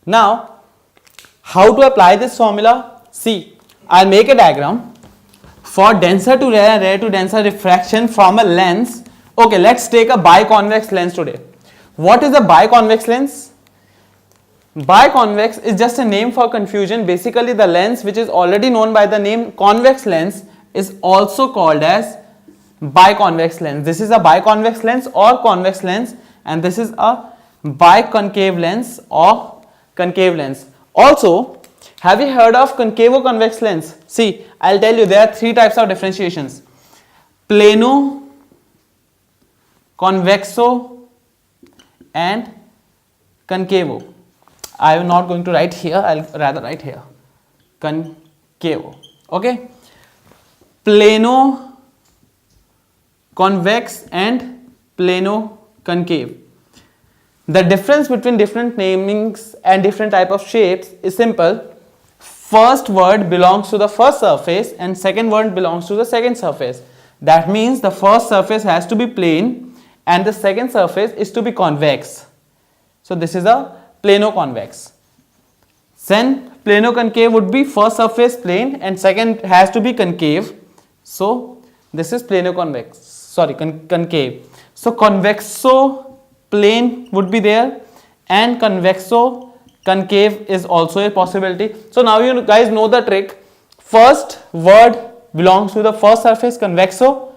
Now, how to apply this formula? See, I'll make a diagram for denser to rarer, rare to denser refraction from a lens. Okay, let's take a biconvex lens today. What is a biconvex lens? Biconvex is just a name for confusion. Basically, the lens which is already known by the name convex lens is also called as biconvex lens. This is a biconvex lens or convex lens, and this is a biconcave lens or concave lens. Also, have you heard of concavo-convex lens? See, I'll tell you there are three types of differentiations: plano, convexo, and concavo. I am not going to write here, I'll rather write here. Concavo. Okay. Plano convex and plano concave. The difference between different namings and different type of shapes is simple. First word belongs to the first surface and second word belongs to the second surface. That means the first surface has to be plane and the second surface is to be convex. So this is a plano convex. Then plano concave would be first surface plane and second has to be concave. So this is plano convex, sorry, concave. So convexo plane would be there and convexo concave is also a possibility. So now you guys know the trick. First word belongs to the first surface, convexo.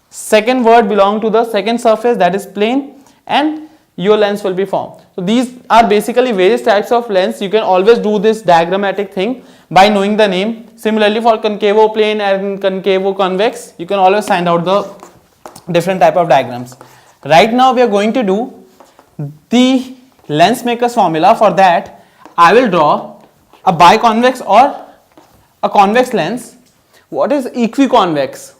Second word belongs to the second surface, that is plane, and your lens will be formed. So these are basically various types of lens. You can always do this diagrammatic thing by knowing the name. Similarly, for concavo plane and concavo convex, you can always find out the different type of diagrams. Right now we are going to do the lens maker's formula. For that, I will draw a biconvex or a convex lens. What is equiconvex?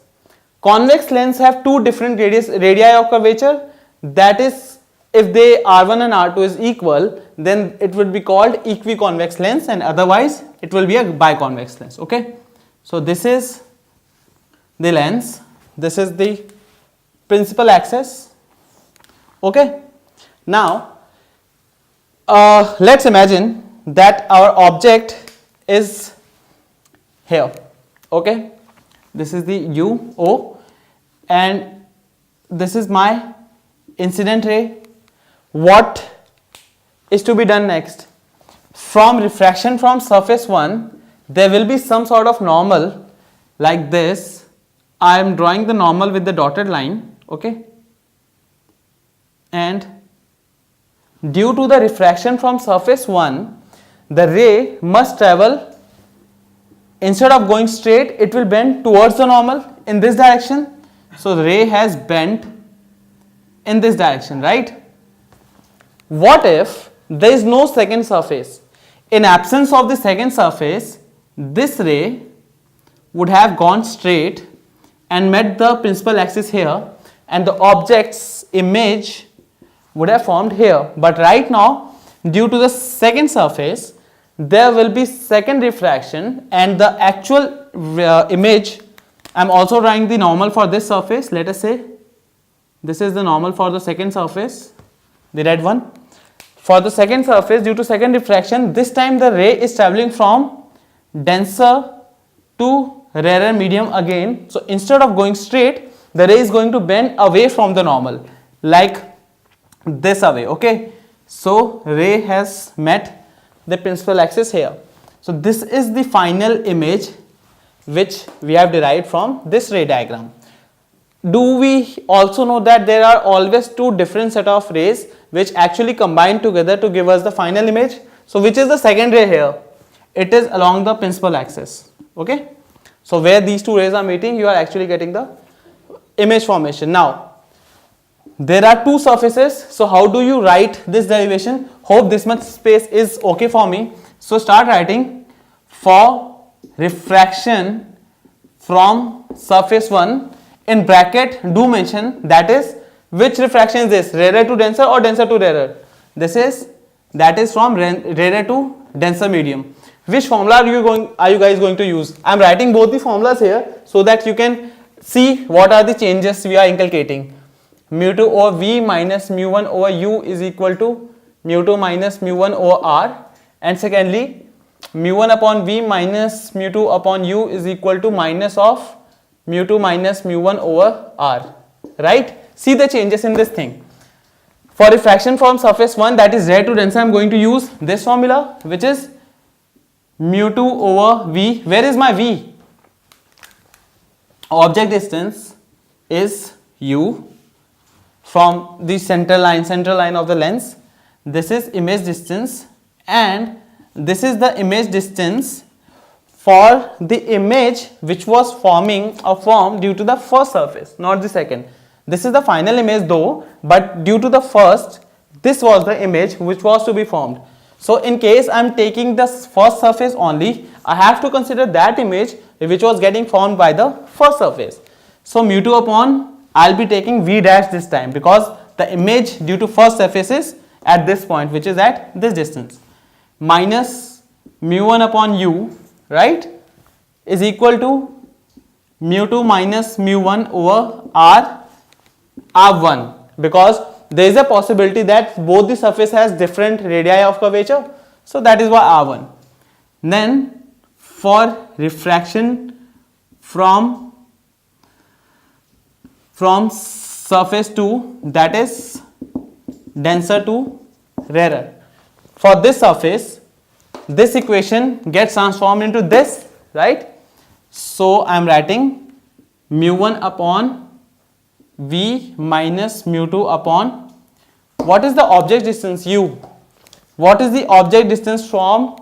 Convex lens have two different radii of curvature. That is, if they R1 and R2 is equal, then it would be called equiconvex lens, and otherwise it will be a biconvex lens. Okay, so this is the lens, this is the principal axis. Okay, now let's imagine that our object is here. Okay, this is the UO and this is my incident ray. What is to be done next? From refraction from surface 1, there will be some sort of normal like this. I am drawing the normal with the dotted line. Okay, and due to the refraction from surface 1, the ray must travel, instead of going straight, it will bend towards the normal in this direction. So the ray has bent in this direction, right? What if there is no second surface? In absence of the second surface, this ray would have gone straight and met the principal axis here, and the object's image would have formed here. But right now, due to the second surface, there will be second refraction and the actual image. I am also drawing the normal for this surface. Let us say this is the normal for the second surface, the red one. For the second surface, due to second refraction, this time the ray is traveling from denser to rarer medium again. So instead of going straight, the ray is going to bend away from the normal, like this away. Okay, so ray has met the principal axis here. So this is the final image which we have derived from this ray diagram. Do we also know that there are always two different set of rays which actually combine together to give us the final image? So which is the second ray here? It is along the principal axis. Okay, so where these two rays are meeting, you are actually getting the image formation. Now there are two surfaces, so how do you write this derivation? Hope this much space is okay for me. So start writing for refraction from surface 1, in bracket do mention that is which refraction is this, rarer to denser or denser to rarer. That is from rarer to denser medium. Which formula are you guys going to use? I am writing both the formulas here so that you can see what are the changes we are inculcating. Mu2 over V minus mu1 over U is equal to mu2 minus mu1 over R, And secondly, mu1 upon v minus mu2 upon u is equal to minus of mu2 minus mu1 over r, right? See the changes in this thing. For refraction from surface 1, that is rare to denser, I am going to use this formula, which is mu2 over v. Where is my v? Object distance is u from the central line of the lens. This is image distance, and this is the image distance for the image which was forming or formed due to the first surface, not the second. This is the final image though, but due to the first, this was the image which was to be formed. So in case I am taking the first surface only, I have to consider that image which was getting formed by the first surface. So mu2 upon, I will be taking v dash this time, because the image due to first surface is at this point, which is at this distance, minus mu1 upon u, right, is equal to mu2 minus mu1 over r1, because there is a possibility that both the surface has different radii of curvature, so that is why r1. Then for refraction from surface 2, that is denser to rarer, for this surface, this equation gets transformed into this, right? So I am writing mu1 upon v minus mu2 upon, what is the object distance? U. What is the object distance for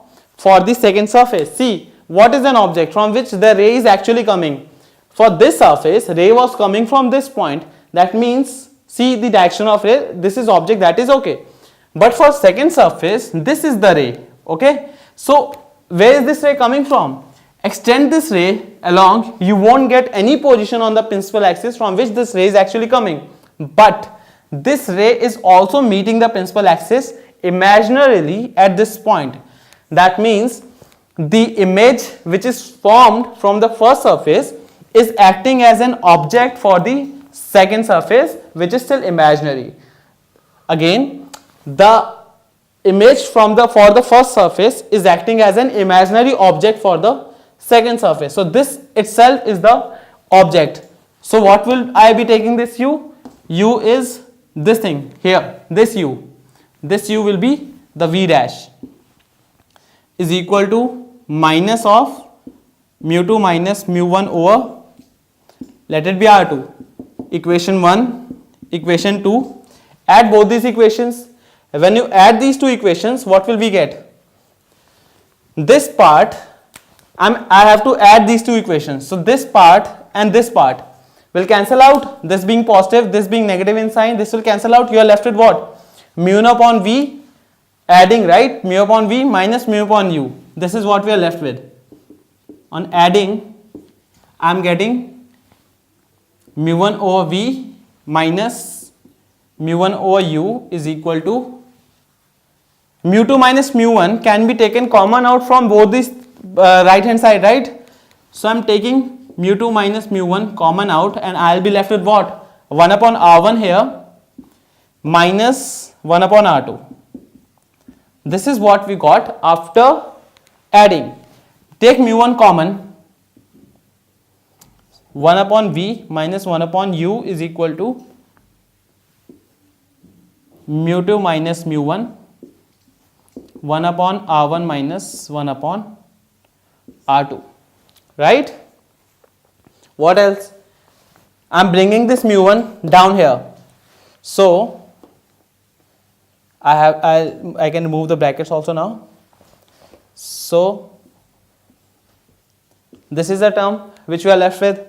the second surface? See, what is an object from which the ray is actually coming? For this surface, ray was coming from this point. That means, see the direction of ray, this is object, that is okay. But for second surface, this is the ray, okay. So where is this ray coming from? Extend this ray along, you won't get any position on the principal axis from which this ray is actually coming. But this ray is also meeting the principal axis imaginarily at this point. That means the image which is formed from the first surface is acting as an object for the second surface, which is still imaginary. Again, the image for the first surface is acting as an imaginary object for the second surface. So this itself is the object. So what will I be taking this u? U is this thing here, this u. This u will be the v dash, is equal to minus of mu2 minus mu1 over, let it be r2. Equation 1, equation 2. Add both these equations. When you add these two equations, what will we get? This part, I have to add these two equations. So this part and this part will cancel out. This being positive, this being negative in sign, this will cancel out. You are left with what? Mu1 upon v, adding, right? Mu upon v minus mu upon u. This is what we are left with. On adding, I am getting mu1 over v minus mu1 over u is equal to mu2 minus mu1 can be taken common out from both these right hand side, right? So I am taking mu2 minus mu1 common out, and I will be left with what? 1 upon r1 here minus 1 upon r2. This is what we got after adding. Take mu1 common, 1 upon v minus 1 upon u is equal to mu2 minus mu1, 1 upon r1 minus 1 upon r2, right? What else? I am bringing this mu1 down here. So I can remove the brackets also now. So this is the term which we are left with.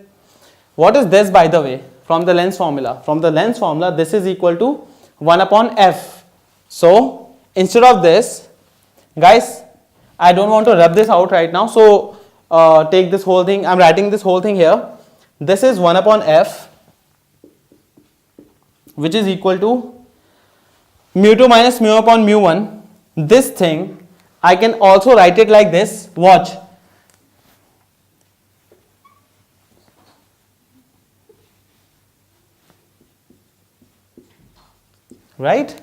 What is this, by the way, from the lens formula? From the lens formula, this is equal to 1 upon f. So instead of this, guys, I don't want to rub this out right now. So take this whole thing. I am writing this whole thing here. This is 1 upon f, which is equal to mu2 minus mu upon mu1. This thing, I can also write it like this. Watch. Right?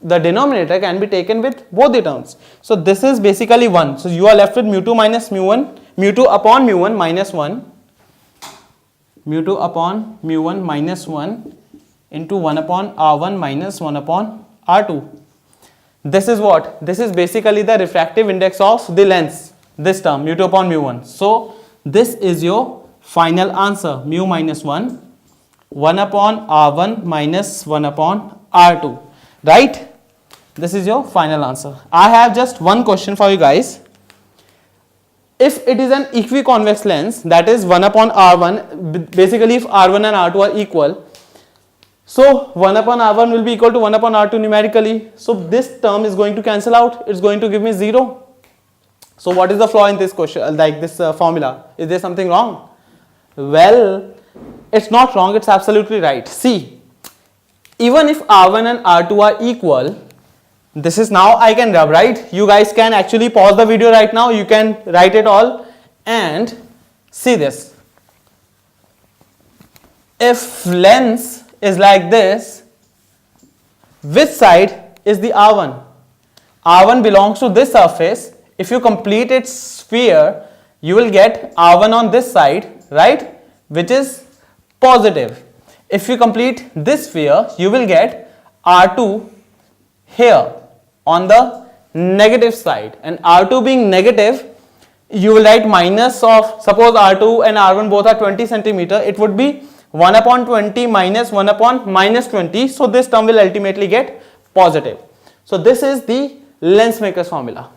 the denominator can be taken with both the terms. So this is basically 1. So you are left with mu2 minus mu1, mu2 upon mu1 minus 1, mu2 upon mu1 minus 1 into 1 upon r1 minus 1 upon r2. This is what? This is basically the refractive index of the lens, this term mu2 upon mu1. So this is your final answer, mu minus 1, 1 upon r1 minus 1 upon r2, right? This is your final answer. I have just one question for you guys. If it is an equiconvex lens, that is 1 upon r1, basically if r1 and r2 are equal, so 1 upon r1 will be equal to 1 upon r2 numerically. So this term is going to cancel out. It's going to give me 0. So what is the flaw in this question, like this formula? Is there something wrong? Well, it's not wrong. It's absolutely right. See, even if r1 and r2 are equal, this is now I can rub, right? You guys can actually pause the video right now. You can write it all and see this. If lens is like this, which side is the r1? r1 belongs to this surface. If you complete its sphere, you will get r1 on this side, right, which is positive. If you complete this sphere, you will get r2 here on the negative side, and r2 being negative, you will write minus of, suppose r2 and r1 both are 20 centimeter, it would be 1 upon 20 minus 1 upon minus 20. So this term will ultimately get positive. So this is the lens maker's formula.